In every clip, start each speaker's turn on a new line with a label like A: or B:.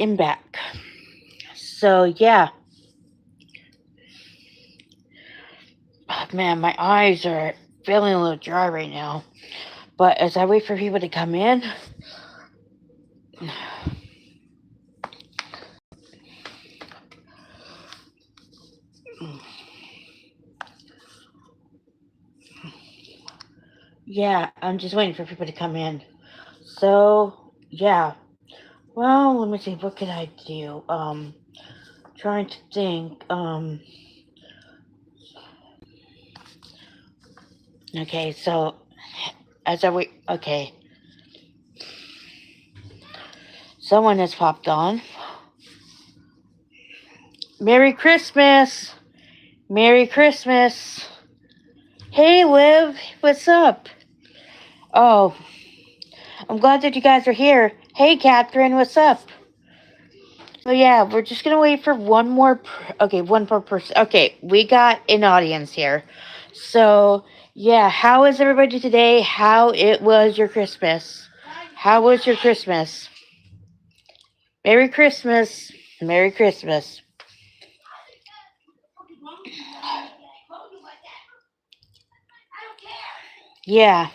A: am back. So yeah, man, my eyes are feeling a little dry right now. But as I wait for people to come in, yeah, I'm just waiting for people to come in. So yeah, well, let me see. What can I do? Trying to think. Okay, so as I wait, okay, someone has popped on. Merry Christmas! Merry Christmas! Hey, Liv, what's up? Oh, I'm glad that you guys are here. Hey, Catherine, what's up? So yeah, we're just gonna wait for one more. Okay, one more person. Okay, we got an audience here. So yeah, how is everybody today? How it was your Christmas? How was your Christmas? Merry Christmas. Merry Christmas. Yeah.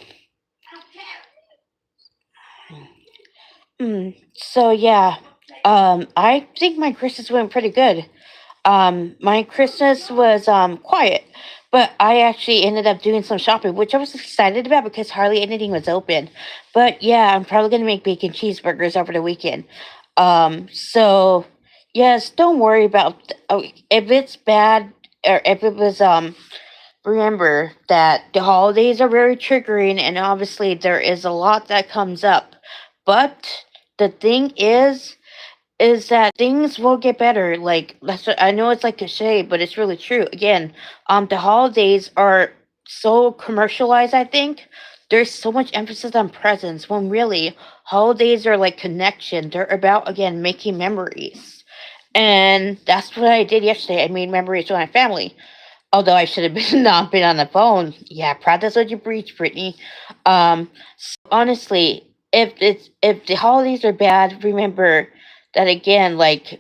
A: So yeah, I think my Christmas went pretty good. My Christmas was quiet, but I actually ended up doing some shopping, which I was excited about because hardly anything was open. But yeah, I'm probably gonna make bacon cheeseburgers over the weekend. So yes, don't worry about if it's bad or if it was remember that the holidays are very triggering and obviously there is a lot that comes up. But the thing is that things will get better. Like that's what, I know it's like cliche, but it's really true. Again, the holidays are so commercialized. I think there's so much emphasis on presents when really holidays are like connection. They're about again making memories, and that's what I did yesterday. I made memories with my family. Although I should have been not been on the phone. Yeah, practice what you preach, Brittany. Honestly, if the holidays are bad, remember that again, like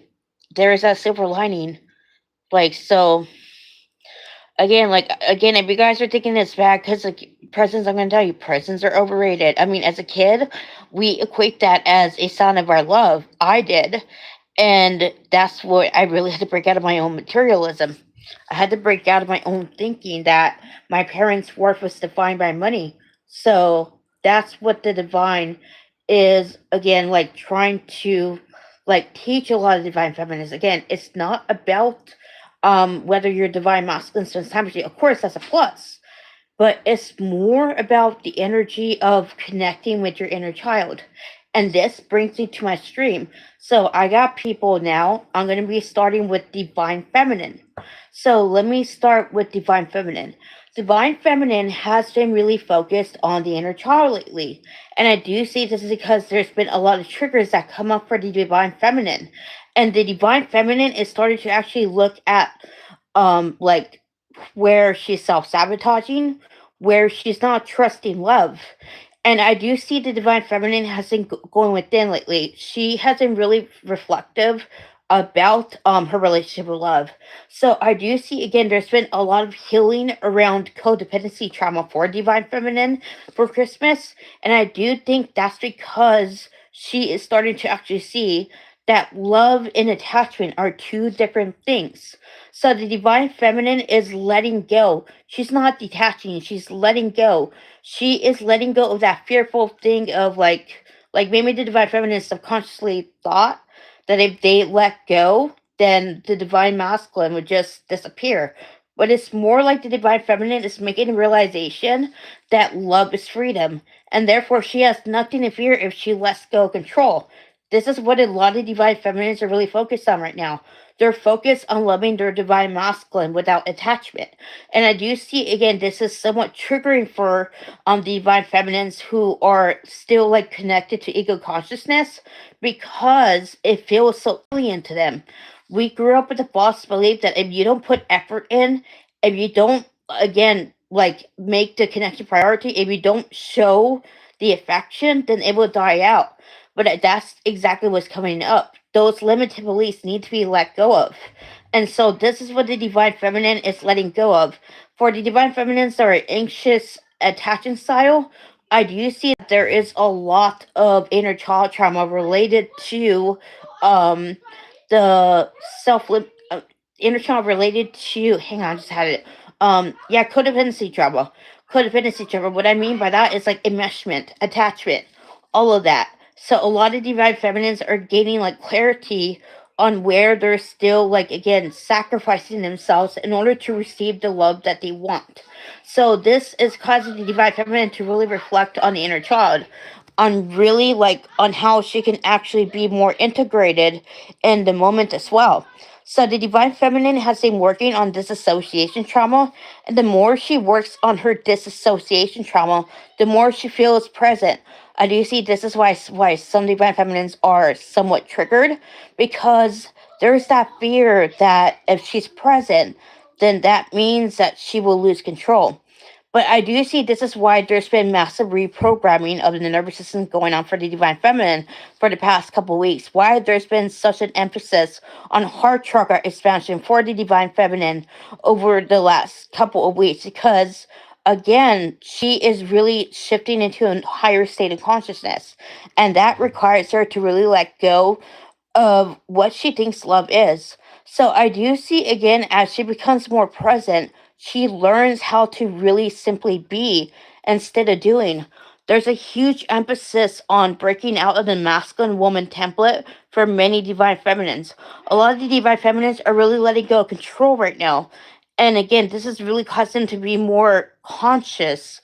A: there is that silver lining. Like so, again, if you guys are thinking it's bad because like presents, I'm gonna tell you, presents are overrated. I mean, as a kid, we equate that as a sign of our love. I did, and that's what I really had to break out of my own materialism. I had to break out of my own thinking that my parents' worth was defined by money. So that's what the divine is again like trying to like teach a lot of divine feminists. Again, it's not about whether you're divine masculine, so of course that's a plus, but it's more about the energy of connecting with your inner child. And this brings me to my stream. So I got people now. I'm going to be starting with Divine Feminine. So let me start with Divine Feminine. Divine Feminine has been really focused on the inner child lately. And I do see this is because there's been a lot of triggers that come up for the Divine Feminine. And the Divine Feminine is starting to actually look at like where she's self-sabotaging, where she's not trusting love. And I do see the divine feminine has been going within lately. She has been really reflective about her relationship with love. So I do see again there's been a lot of healing around codependency trauma for divine feminine for Christmas. And I do think that's because she is starting to actually see that love and attachment are two different things. So the divine feminine is letting go. She's not detaching, she's letting go. She is letting go of that fearful thing of like maybe the divine feminine subconsciously thought that if they let go, then the divine masculine would just disappear. But it's more like the divine feminine is making a realization that love is freedom, and therefore she has nothing to fear if she lets go of control. This is what a lot of divine feminines are really focused on right now. They're focused on loving their divine masculine without attachment. And I do see again this is somewhat triggering for divine feminines who are still like connected to ego consciousness because it feels so alien to them. We grew up with the false belief that if you don't put effort in, if you don't again like make the connection priority, if you don't show the affection, then it will die out. But that's exactly what's coming up. those limited beliefs need to be let go of. And so this is what the divine feminine is letting go of. For the divine feminines that are anxious attachment style, I do see that there is a lot of inner child trauma related to um the self inner child related to, hang on, I just had it. Yeah, codependency trauma. Codependency trauma. What I mean by that is like enmeshment, attachment, all of that. So a lot of divine feminines are gaining like clarity on where they're still like, again, sacrificing themselves in order to receive the love that they want. So this is causing the divine feminine to really reflect on the inner child, on really like on how she can actually be more integrated in the moment as well. So the divine feminine has been working on disassociation trauma, and the more she works on her disassociation trauma, the more she feels present. I do see this is why some divine feminines are somewhat triggered, because there's that fear that if she's present, then that means that she will lose control. But I do see this is why there's been massive reprogramming of the nervous system going on for the divine feminine for the past couple weeks. Why there's been such an emphasis on heart chakra expansion for the divine feminine over the last couple of weeks, because again, she is really shifting into a higher state of consciousness, and that requires her to really let go of what she thinks love is. So I do see again, as she becomes more present, she learns how to really simply be instead of doing. There's a huge emphasis on breaking out of the masculine woman template for many divine feminines. A lot of the divine feminines are really letting go of control right now. And again, this is really causing them to be more conscious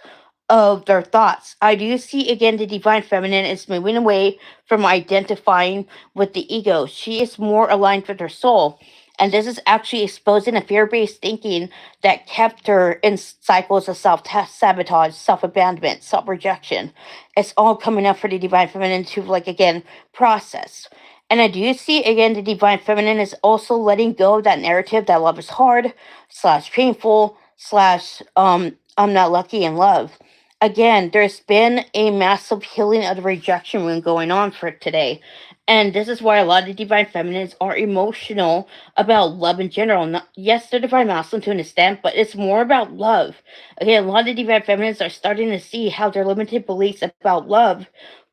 A: of their thoughts. I do see again the divine feminine is moving away from identifying with the ego. She is more aligned with her soul. And this is actually exposing a fear based thinking that kept her in cycles of self sabotage, self abandonment, self rejection. It's all coming up for the divine feminine to, like, again, process. And I do see again the divine feminine is also letting go of that narrative that love is hard, slash painful, slash I'm not lucky in love. Again, there's been a massive healing of the rejection wound going on for today. And this is why a lot of divine feminines are emotional about love in general. Not, yes, they're divine masculine to an extent, but it's more about love. Again, a lot of divine feminines are starting to see how their limited beliefs about love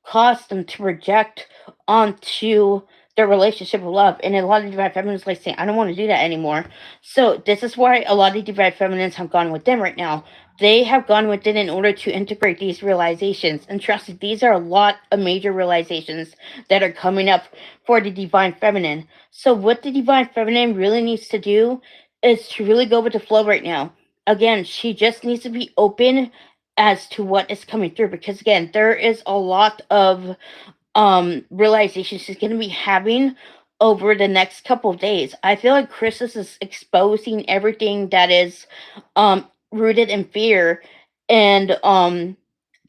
A: cause them to project onto their relationship with love. And a lot of divine feminines like saying, I don't want to do that anymore. So this is why a lot of divine feminines have gone within right now. They have gone within in order to integrate these realizations. And trust me, these are a lot of major realizations that are coming up for the divine feminine. So what the divine feminine really needs to do is to really go with the flow right now. Again, she just needs to be open as to what is coming through, because again, there is a lot of realizations she's going to be having over the next couple of days. I feel like Christmas is exposing everything that is rooted in fear and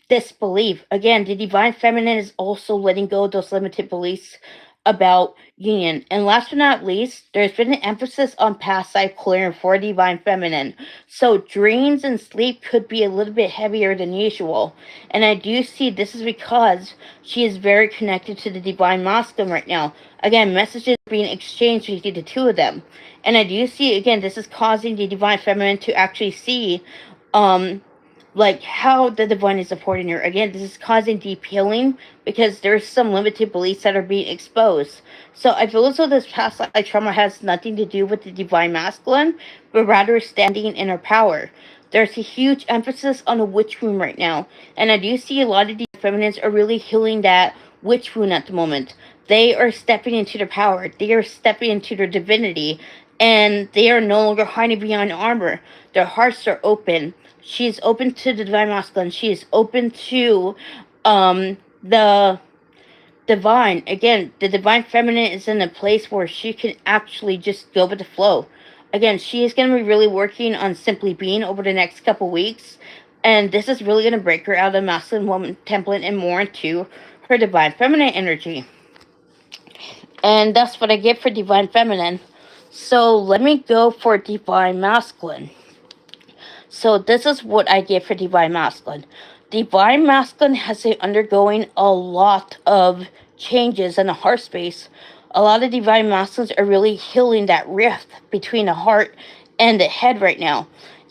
A: disbelief. Again, the divine feminine is also letting go of those limited beliefs about union. And last but not least, there's been an emphasis on past life clearing for divine feminine. So dreams and sleep could be a little bit heavier than usual. And I do see this is because she is very connected to the divine masculine right now. Again, messages being exchanged between the two of them. And I do see again this is causing the divine feminine to actually see um like how the divine is supporting her. Again, this is causing deep healing because there's some limited beliefs that are being exposed. So I feel as though this past life trauma has nothing to do with the divine masculine, but rather standing in her power. There's a huge emphasis on the witch wound right now, and I do see a lot of the feminines are really healing that witch wound at the moment. They are stepping into their power. They are stepping into their divinity, and they are no longer hiding behind armor. Their hearts are open. She's open to the divine masculine. She is open to the divine. Again, the divine feminine is in a place where she can actually just go with the flow. Again, she is going to be really working on simply being over the next couple weeks. And this is really going to break her out of the masculine woman template and more into her divine feminine energy. And that's what I get for divine feminine. So let me go for divine masculine. So this is what I get for divine masculine. Divine masculine has been undergoing a lot of changes in the heart space A lot of divine masculines are really healing that rift between the heart and the head right now.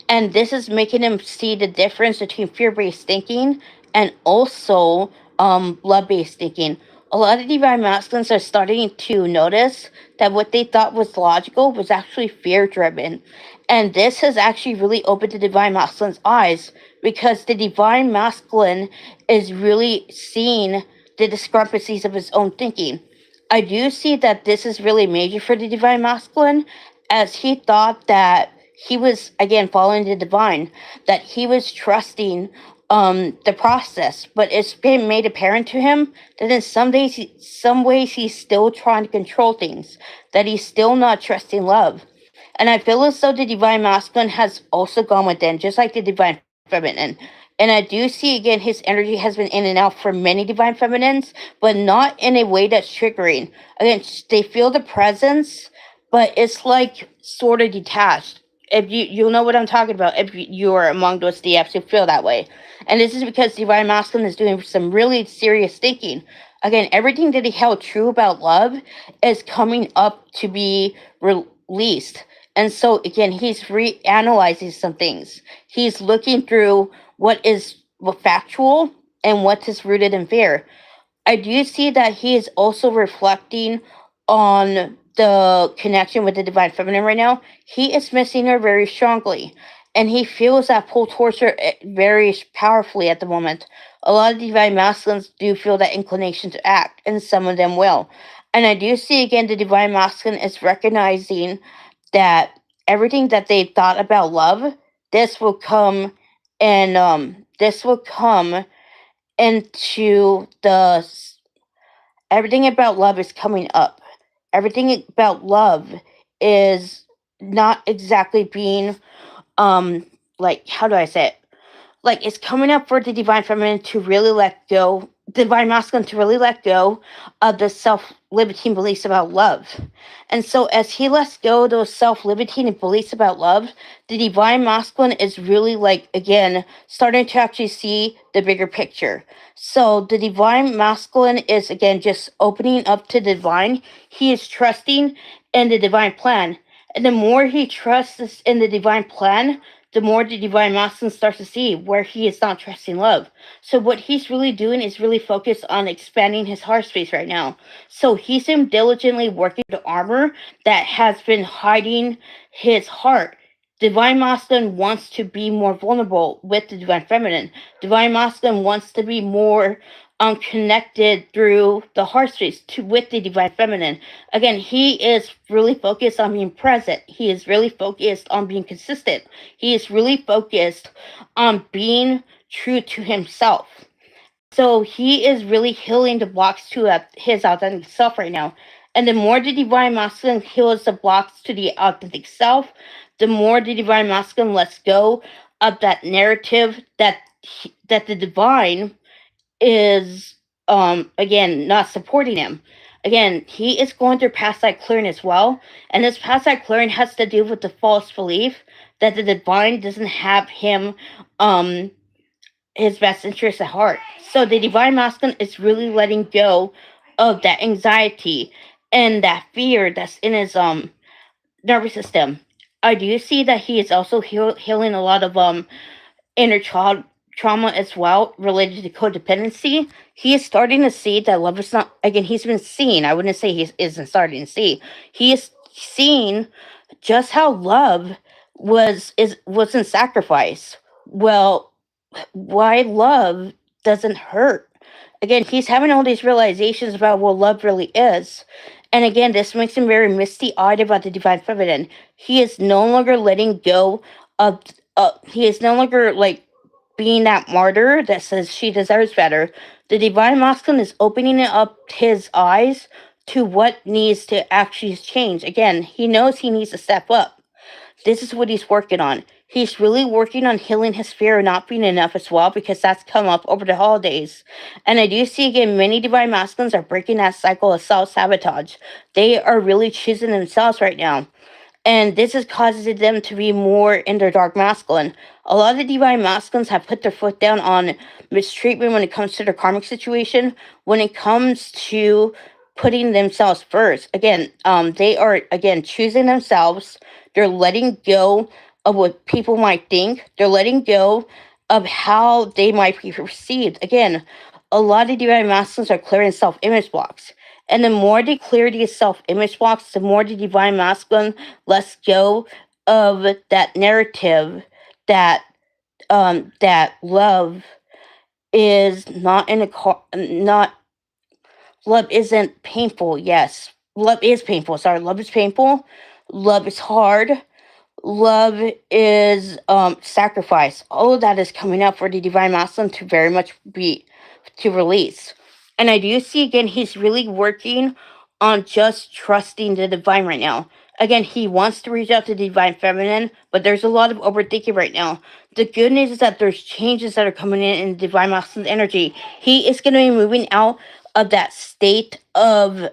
A: And this is making them see the difference between fear based thinking and also love based thinking. A lot of divine masculines are starting to notice that what they thought was logical was actually fear driven. And this has actually really opened the divine masculine's eyes, because the divine masculine is really seeing the discrepancies of his own thinking. I do see that this is really major for the divine masculine, as he thought that he was again following the divine, that he was trusting the process, but it's been made apparent to him that in some ways he's still trying to control things, that he's still not trusting love. And I feel as though the divine masculine has also gone within, just like the divine feminine. And I do see again his energy has been in and out for many divine feminines, but not in a way that's triggering. Again, they feel the presence, but it's like sort of detached. If you'll know what I'm talking about if you are among those DFs who feel that way. And this is because divine masculine is doing some really serious thinking. Again, everything that he held true about love is coming up to be released. And so again, he's reanalyzing some things. He's looking through what is factual and what is rooted in fear. I do see that he is also reflecting on the connection with the divine feminine right now. He is missing her very strongly, and he feels that pull towards her very powerfully at the moment. A lot of divine masculines do feel that inclination to act, and some of them will. And I do see again the divine masculine is recognizing that everything that they thought about love, this will come, and this will come into everything about love is coming up. Everything about love is not exactly being like, how do I say it? Like, it's coming up for the divine feminine to really let go, divine masculine to really let go of the self-limiting beliefs about love. And so as he lets go of those self-limiting beliefs about love, the divine masculine is really, like, again starting to actually see the bigger picture. So the divine masculine is again just opening up to the divine. He is trusting in the divine plan, and the more he trusts in the divine plan, the more the divine masculine starts to see where he is not trusting love. So what he's really doing is really focused on expanding his heart space right now. So he's been diligently working the armor that has been hiding his heart. Divine masculine wants to be more vulnerable with the divine feminine. Divine masculine wants to be more connected through the heart space to with the divine feminine. Again, he is really focused on being present. He is really focused on being consistent. He is really focused on being true to himself. So he is really healing the blocks to his authentic self right now. And the more the divine masculine heals the blocks to the authentic self, the more the divine masculine lets go of that narrative that the divine is again not supporting him. Again, he is going through past life clearing as well, and this past life clearing has to do with the false belief that the divine doesn't have him um his best interest at heart. So the divine masculine is really letting go of that anxiety and that fear that's in his nervous system. I do see that he is also healing a lot of inner child trauma as well related to codependency. He is starting to see that love is not, again, he's been seeing, I wouldn't say he isn't starting to see. He is seeing just how love wasn't sacrifice. Well, why love doesn't hurt. Again, he's having all these realizations about what love really is. And again, this makes him very misty eyed about the divine feminine. He is no longer letting go of, he is no longer like being that martyr that says she deserves better. The divine masculine is opening up his eyes to what needs to actually change. Again, he knows he needs to step up. This is what he's working on. He's really working on healing his fear of not being enough as well, because that's come up over the holidays. And I do see again many divine masculines are breaking that cycle of self sabotage. They are really choosing themselves right now. And this is causing them to be more in their dark masculine. A lot of the divine masculines have put their foot down on mistreatment when it comes to their karmic situation, when it comes to putting themselves first. Again, they are again choosing themselves. They're letting go of what people might think. They're letting go of how they might be perceived. Again, a lot of divine masculines are clearing self-image blocks. And the more they clear these self-image blocks, the more the divine masculine lets go of that narrative that that love is not in a not love isn't painful. Yes, love is painful. Sorry, love is painful. Love is hard. Love is sacrifice. All of that is coming up for the divine masculine to very much be to release. And I do see again he's really working on just trusting the divine right now. Again, he wants to reach out to the divine feminine, but there's a lot of overthinking right now. The good news is that there's changes that are coming in divine masculine energy. He is going to be moving out of that state of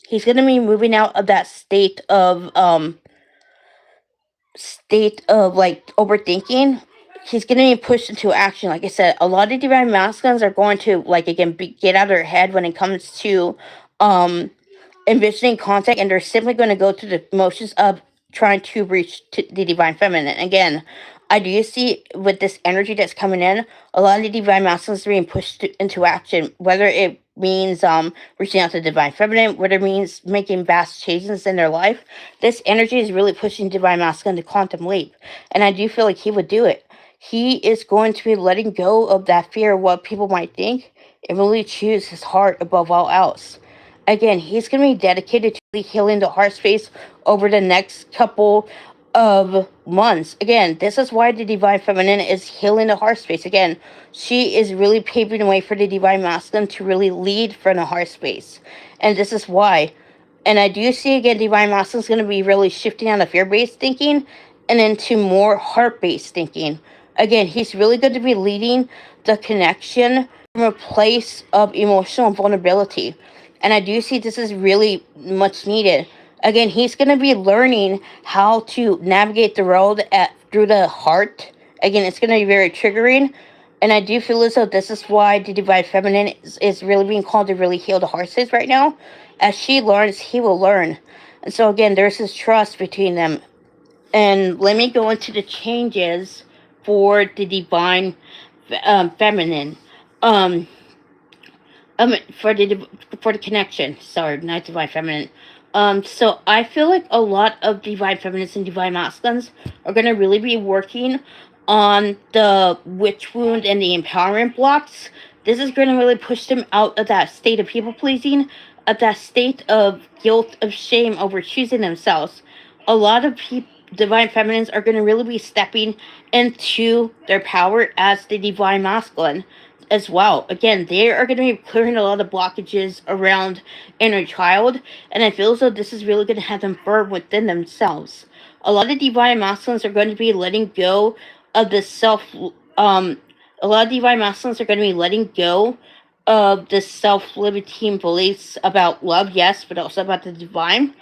A: he's going to be moving out of that state of like overthinking. He's going to be pushed into action. Like I said, a lot of divine masculines are going to like again get out of their head when it comes to um envisioning contact, and they're simply going to go through the motions of trying to reach to the divine feminine. Again, I do see with this energy that's coming in, a lot of the divine masculines are being pushed into action, whether it means reaching out to the divine feminine, whether it means making vast changes in their life. This energy is really pushing divine masculine to quantum leap, and I do feel like he would do it. He is going to be letting go of that fear of what people might think and really choose his heart above all else. Again, he's going to be dedicated to really healing the heart space over the next couple of months. Again, this is why the divine feminine is healing the heart space. Again, she is really paving the way for the divine masculine to really lead from the heart space. And this is why. And I do see again, divine masculine is going to be really shifting out of fear based thinking and into more heart based thinking. Again, he's really going to be leading the connection from a place of emotional vulnerability. And I do see this is really much needed. Again, he's going to be learning how to navigate the road through the heart. Again, it's going to be very triggering. And I do feel as though this is why the divine feminine is really being called to really heal the heart space right now. As she learns, he will learn. And so, again, there's this trust between them. And let me go into the changes for the divine feminine. Um, for the connection. Sorry, not divine feminine. So I feel like a lot of divine feminists and divine masculines are gonna really be working on the witch wound and the empowerment blocks. This is gonna really push them out of that state of people pleasing, of that state of guilt, of shame over choosing themselves. A lot of people. Divine feminines are going to really be stepping into their power as the divine masculine as well. Again, they are going to be clearing a lot of blockages around inner child, and I feel as though this is really going to have them firm within themselves. A lot of divine masculines are going to be letting go of the self. Um, a lot of divine masculines are going to be letting go of the self-limiting beliefs about love, yes, but also about the divine.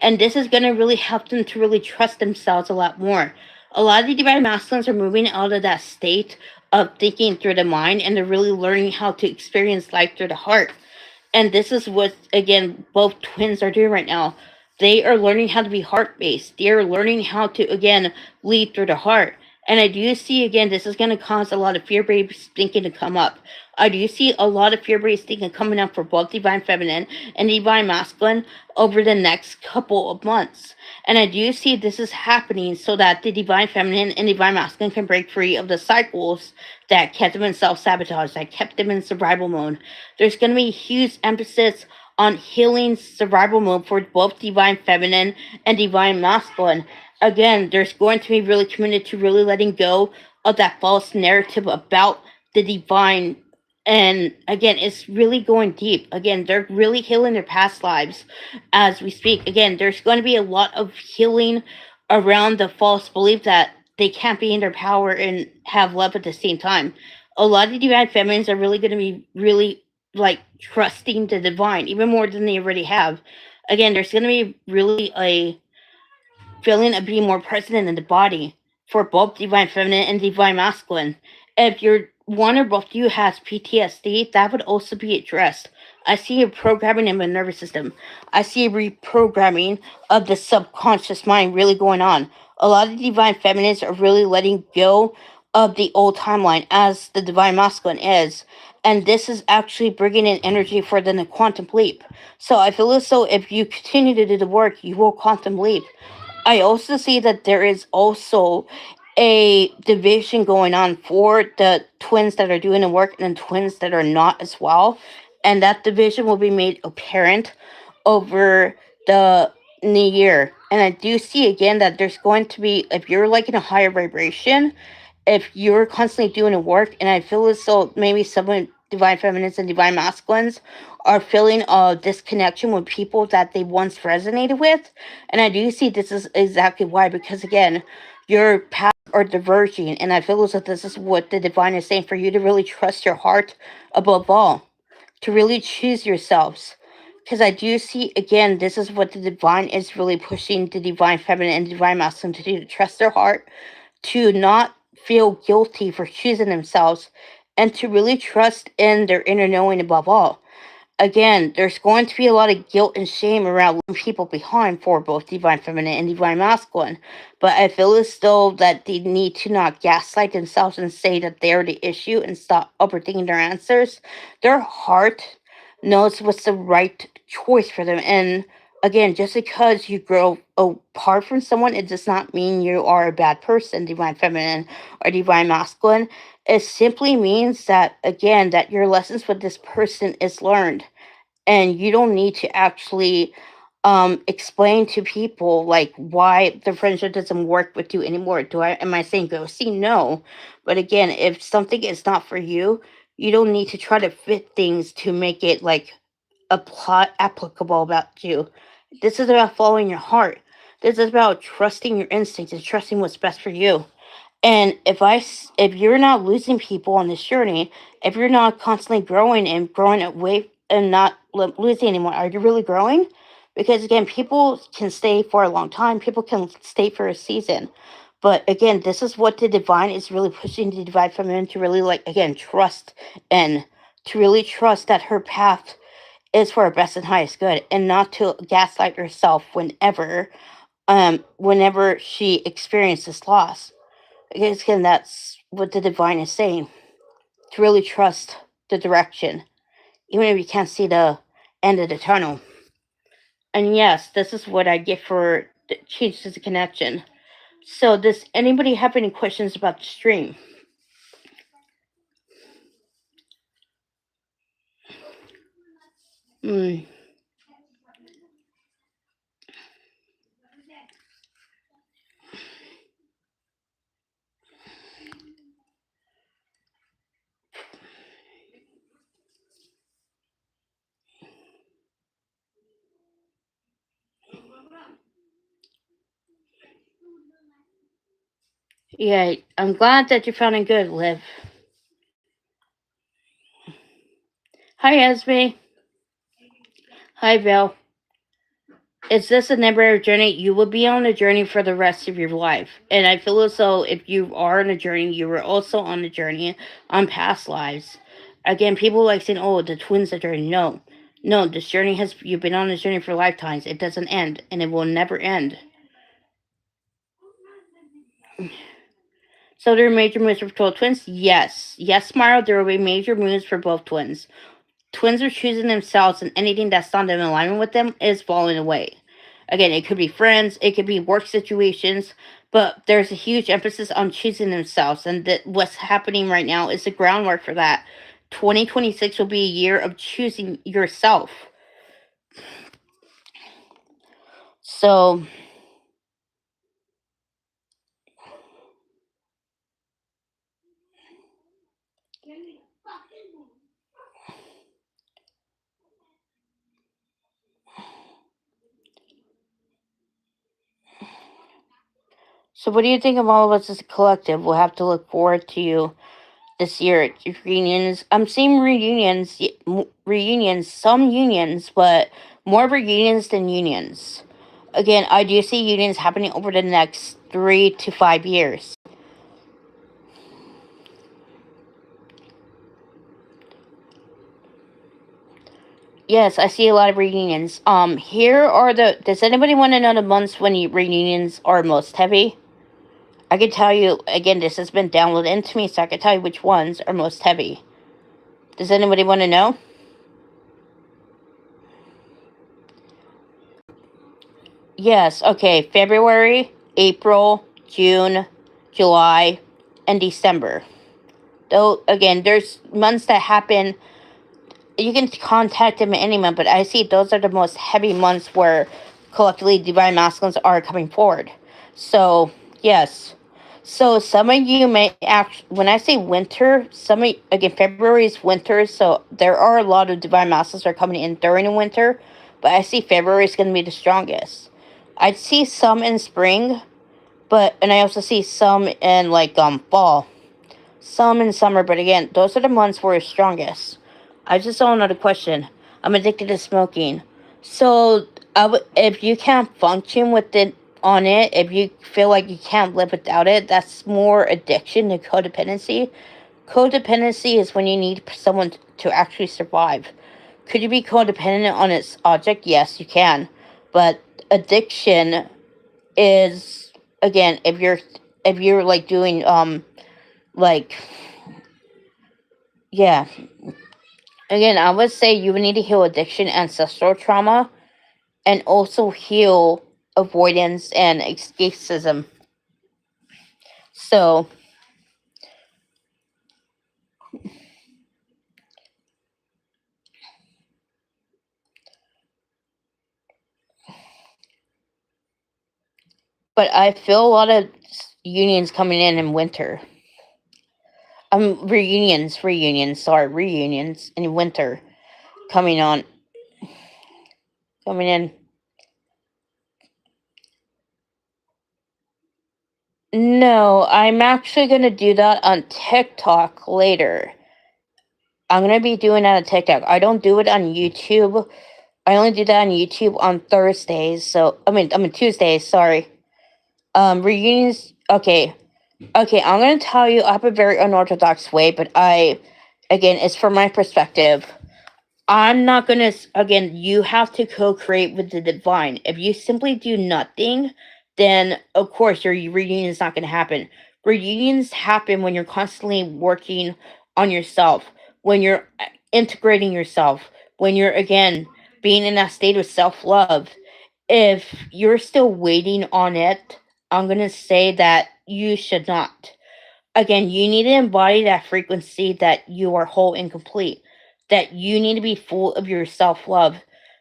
A: And this is going to really help them to really trust themselves a lot more. A lot of the divine masculines are moving out of that state of thinking through the mind, and they're really learning how to experience life through the heart. And this is what, again, both twins are doing right now. They are learning how to be heart based. They are learning how to, again, lead through the heart. And I do see, again, this is going to cause a lot of fear based thinking to come up. I do see a lot of fear based thinking coming up for both divine feminine and divine masculine over the next couple of months. And I do see this is happening so that the divine feminine and divine masculine can break free of the cycles that kept them in self sabotage, that kept them in survival mode. There's going to be huge emphasis on healing survival mode for both divine feminine and divine masculine. Again, there's going to be really committed to really letting go of that false narrative about the divine. And again, it's really going deep. Again, they're really healing their past lives as we speak. Again, there's going to be a lot of healing around the false belief that they can't be in their power and have love at the same time. A lot of divine feminines are really going to be really like trusting the divine even more than they already have. Again, there's going to be really a feeling of being more present in the body for both divine feminine and divine masculine. If you're one or both of you has PTSD, that would also be addressed. I see a programming of the nervous system. I see a reprogramming of the subconscious mind really going on. A lot of divine feminines are really letting go of the old timeline as the divine masculine is. And this is actually bringing in energy for the quantum leap. So I feel as though if you continue to do the work, you will quantum leap. I also see that there is also a division going on for the twins that are doing the work and the twins that are not as well. And that division will be made apparent over the new year. And I do see again that there's going to be, if you're like in a higher vibration, if you're constantly doing the work, and I feel as though maybe some divine feminines and divine masculines are feeling a disconnection with people that they once resonated with. And I do see this is exactly why, because again, your paths are diverging, and I feel as if this is what the divine is saying for you to really trust your heart above all, to really choose yourselves. Because I do see, again, this is what the divine is really pushing the divine feminine and divine masculine to do, to trust their heart, to not feel guilty for choosing themselves, and to really trust in their inner knowing above all. Again, there's going to be a lot of guilt and shame around leaving people behind for both divine feminine and divine masculine. But I feel as though that they need to not gaslight themselves and say that they're the issue and stop overthinking their answers. Their heart knows what's the right choice for them. And again, just because you grow apart from someone, it does not mean you are a bad person, divine feminine or divine masculine. It simply means that, again, that your lessons with this person is learned, and you don't need to actually explain to people like why the friendship doesn't work with you anymore. Am I saying go see? No. But again, if something is not for you, you don't need to try to fit things to make it like applicable about you. This is about following your heart. This is about trusting your instincts and trusting what's best for you. And if you're not losing people on this journey, if you're not constantly growing and growing away and not losing anymore, are you really growing? Because again, people can stay for a long time. People can stay for a season. But again, this is what the divine is really pushing the divine feminine to really like again trust, and to really trust that her path is for her best and highest good, and not to gaslight herself whenever she experiences loss. Because again, that's what the divine is saying. To really trust the direction, even if you can't see the end of the tunnel. And yes, this is what I get for the changes the connection. So, does anybody have any questions about the stream? Mm, yeah, I'm glad that you're feeling good, Liv. Hi, Esme. Hi, Bill. Is this a never journey? You will be on a journey for the rest of your life. And I feel as though if you are on a journey, you were also on a journey on past lives. Again, people like saying, oh, the twins are journey. No. No, this journey has, you've been on this journey for lifetimes. It doesn't end, and it will never end. So there are major moves for both twins? Yes. Yes, tomorrow there will be major moves for both twins. Twins are choosing themselves, and anything that's not in alignment with them is falling away. Again, it could be friends, it could be work situations, but there's a huge emphasis on choosing themselves, and that what's happening right now is the groundwork for that. 2026 will be a year of choosing yourself. So, so what do you think of all of us as a collective? We'll have to look forward to you this year at reunions. I'm seeing reunions, reunions, some unions, but more reunions than unions. Again, I do see unions happening over the next 3 to 5 years. Yes, I see a lot of reunions. Here are the. Does anybody want to know the months when reunions are most heavy? I can tell you again. This has been downloaded into me, so I can tell you which ones are most heavy. Does anybody want to know? Yes. Okay. February, April, June, July, and December. Though again, there's months that happen. You can contact them at any month, but I see those are the most heavy months where collectively divine masculines are coming forward. So yes. So some of you may act when I say winter, again February is winter, so there are a lot of divine masculines that are coming in during the winter, but I see February is gonna be the strongest. I'd see some in spring, but and I also see some in like fall, some in summer, but again, those are the months where it's strongest. I just don't know the question. I'm addicted to smoking. So if you can't function with it on it, if you feel like you can't live without it, that's more addiction than codependency. Codependency is when you need someone to actually survive. Could you be codependent on its object? Yes, you can. But addiction is again if you're like doing like yeah. Again, I would say you would need to heal addiction, ancestral trauma, and also heal avoidance and escapism. So, but I feel a lot of unions coming in winter. Reunions in winter coming on, coming in. No, I'm actually gonna do that on TikTok later. I'm gonna be doing that on TikTok. I don't do it on YouTube. I only do that on YouTube on Thursdays. So I mean Tuesdays. Sorry. Reunions. Okay, okay. I'm gonna tell you. I have a very unorthodox way, but again, it's from my perspective. I'm not gonna. Again, you have to co-create with the divine. If you simply do nothing, then of course your reunion is not gonna happen. Reunions happen when you're constantly working on yourself, when you're integrating yourself, when you're again being in that state of self-love. If you're still waiting on it, I'm gonna say that you should not. Again, you need to embody that frequency that you are whole and complete, that you need to be full of your self love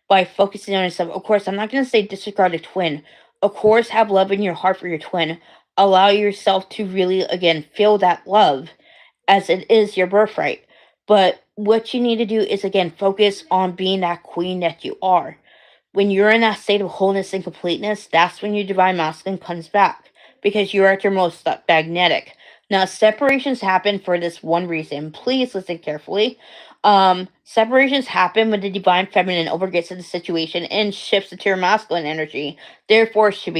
A: by focusing on yourself. Of course, I'm not going to say disregard a twin. Of course, have love in your heart for your twin. Allow yourself to really, again, feel that love as it is your birthright. But what you need to do is, again, focus on being that queen that you are. When you're in that state of wholeness and completeness, that's when your divine masculine comes back because you're at your most magnetic. Now, separations happen for this one reason. Please listen carefully. Separations happen when the divine feminine overgets in the situation and shifts into her masculine energy. Therefore, she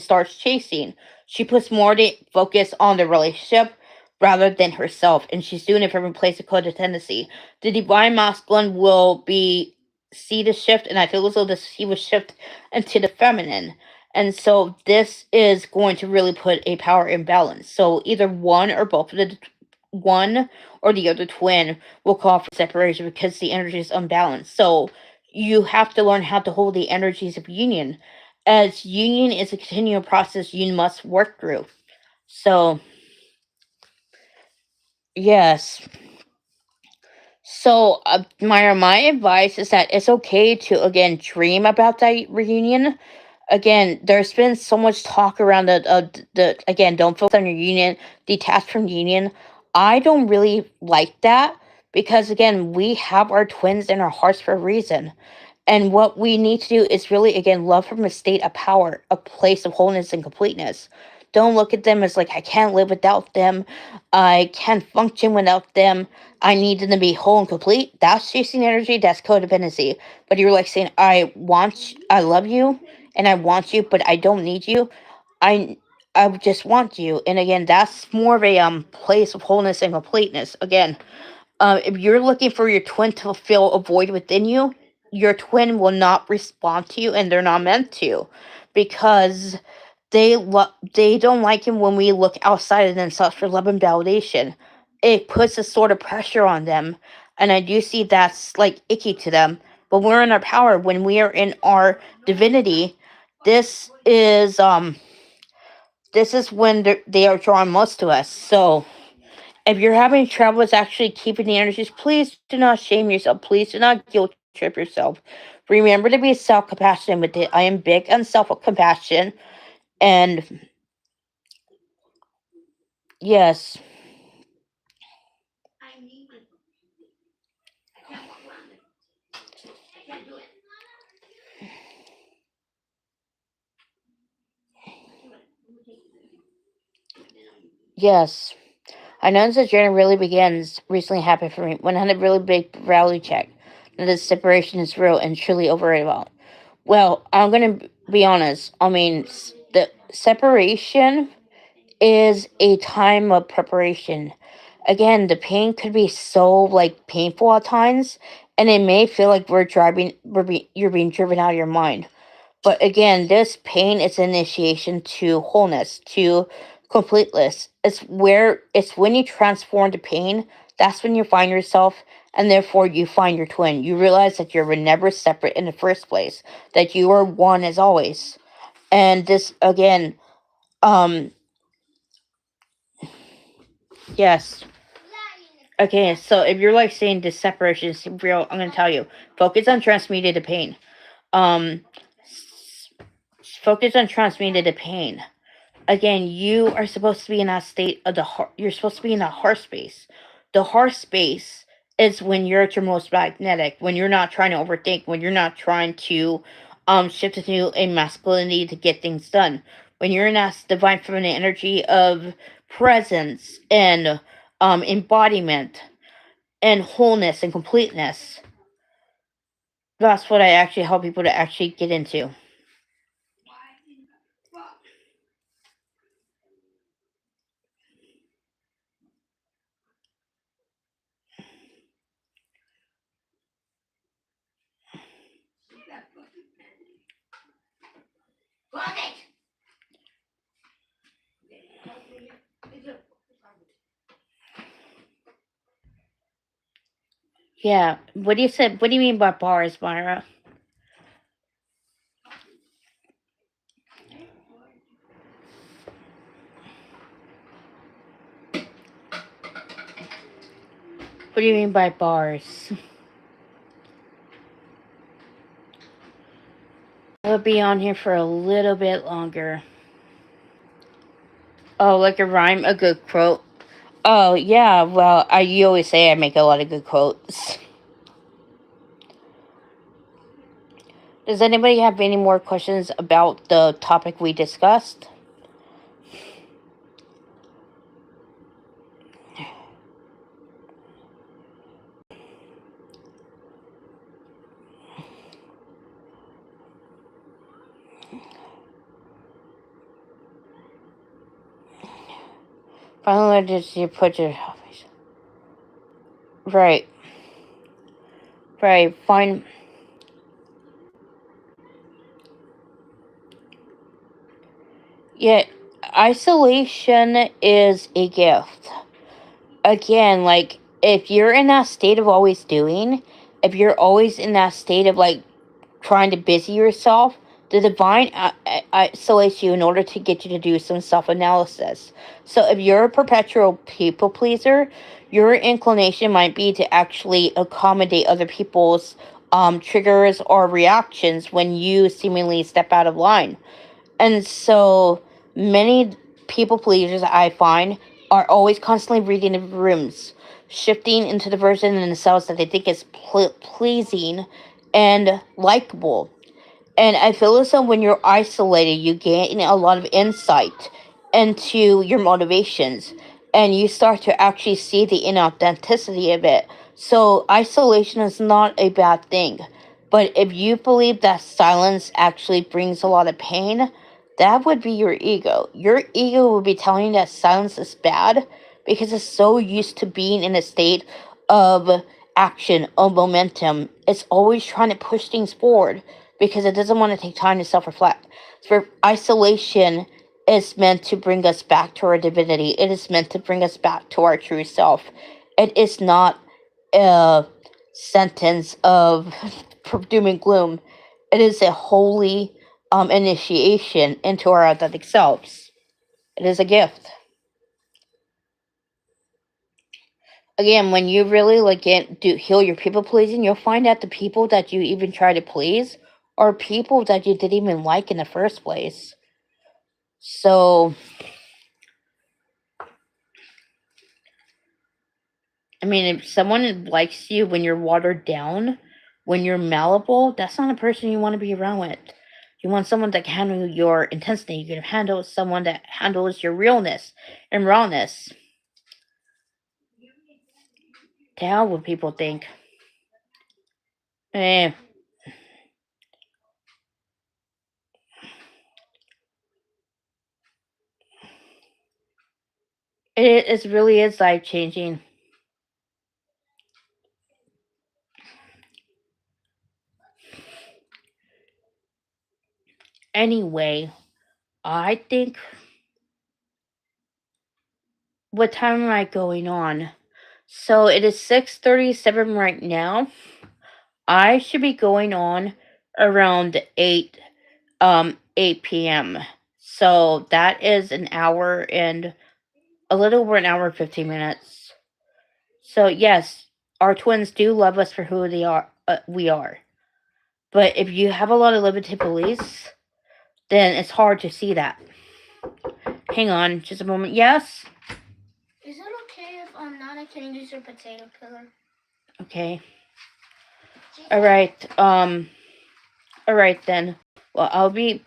A: starts chasing. She puts more focus on the relationship rather than herself, and she's doing it from a place of codependency. The divine masculine will be see the shift, and I feel as though this he will shift into the feminine. And so this is going to really put a power imbalance. So either one or the other twin will call for separation because the energy is unbalanced. So you have to learn how to hold the energies of union. As union is a continual process you must work through. So yes. So, my advice is that it's okay to again dream about that reunion. Again, there's been so much talk around the again, don't focus on your union, detach from union. I don't really like that because again, we have our twins in our hearts for a reason. And what we need to do is really, again, love from a state of power, a place of wholeness and completeness. Don't look at them as like, I can't live without them. I can't function without them. I need them to be whole and complete. That's chasing energy. That's codependency. But you're like saying, I love you and I want you, but I don't need you. I, I just want you. And again, that's more of a place of wholeness and completeness. Again, if you're looking for your twin to fill a void within you, your twin will not respond to you, and they're not meant to, because they don't like it when we look outside of themselves for love and validation. It puts a sort of pressure on them, and I do see that's like icky to them. But we're in our power when we are in our divinity. This is when they are drawn most to us. So if you're having trouble with actually keeping the energies, please do not shame yourself. Please do not guilt trip yourself. Remember to be self compassionate with it. I am big on self compassion. And yes, yes. I noticed the journey really begins recently happened for me when I had a really big reality check. That the separation is real and truly overrated. Well, I'm gonna be honest. I mean, the separation is a time of preparation. Again, the pain could be so like painful at times, and it may feel like you're being driven out of your mind. But again, this pain is initiation to wholeness, to completeness. It's when you transform the pain, that's when you find yourself, and therefore you find your twin. You realize that you were never separate in the first place, that you are one as always. And this again, um, yes. Okay, so if you're like saying this separation is real, I'm gonna tell you, focus on transmuting the pain. Um, focus on transmuting the pain. Again, you are supposed to be in that state of the heart. You're supposed to be in that heart space. The heart space is when you're at your most magnetic, when you're not trying to overthink, when you're not trying to shift into a masculinity to get things done. When you're in that divine feminine energy of presence and embodiment and wholeness and completeness. That's what I actually help people to actually get into. Yeah. What do you say? What do you mean by bars, Myra? What do you mean by bars? I'll be on here for a little bit longer. Oh, like a rhyme, a good quote. Oh yeah. Well, you always say I make a lot of good quotes. Does anybody have any more questions about the topic we discussed? Finally, just you put your right, right. Fine. Yeah, isolation is a gift. Again, like if you're in that state of always doing, if you're always in that state of like trying to busy yourself, the divine isolates you in order to get you to do some self analysis. So if you're a perpetual people pleaser, your inclination might be to actually accommodate other people's triggers or reactions when you seemingly step out of line. And so many people pleasers I find are always constantly reading the rooms, shifting into the version in themselves that they think is pleasing and likable. And I feel as though when you're isolated, you gain a lot of insight into your motivations, and you start to actually see the inauthenticity of it. So, isolation is not a bad thing. But if you believe that silence actually brings a lot of pain, that would be your ego. Your ego would be telling you that silence is bad because it's so used to being in a state of action or momentum. It's always trying to push things forward because it doesn't want to take time to self reflect. For isolation is meant to bring us back to our divinity, it is meant to bring us back to our true self. It is not a sentence of doom and gloom, it is a holy initiation into our authentic selves. It is a gift. Again, when you really like do heal your people pleasing, you'll find out the people that you even try to please are people that you didn't even like in the first place. So, I mean, if someone likes you when you're watered down, when you're malleable, that's not a person you want to be around with. You want someone that can handle your intensity. You can handle someone that handles your realness and rawness. To hell what people think. Eh, it really is life changing. Anyway, I think, what time am I going on? So it is 6:37 right now. I should be going on around 8 p.m. So that is an hour and a little over an hour and 15 minutes. So yes, our twins do love us for who they are. We are. But if you have a lot of limited beliefs, then it's hard to see that. Hang on just a moment. Yes?
B: Is it okay if Nana can use your potato peeler?
A: Okay. Alright. Alright then. Well, I'll be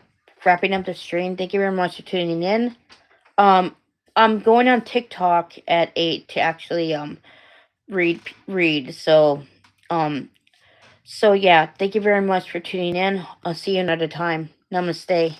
A: wrapping up the stream. Thank you very much for tuning in. Um, I'm going on TikTok at 8 to actually read. Um so yeah, thank you very much for tuning in. I'll see you another time. Namaste.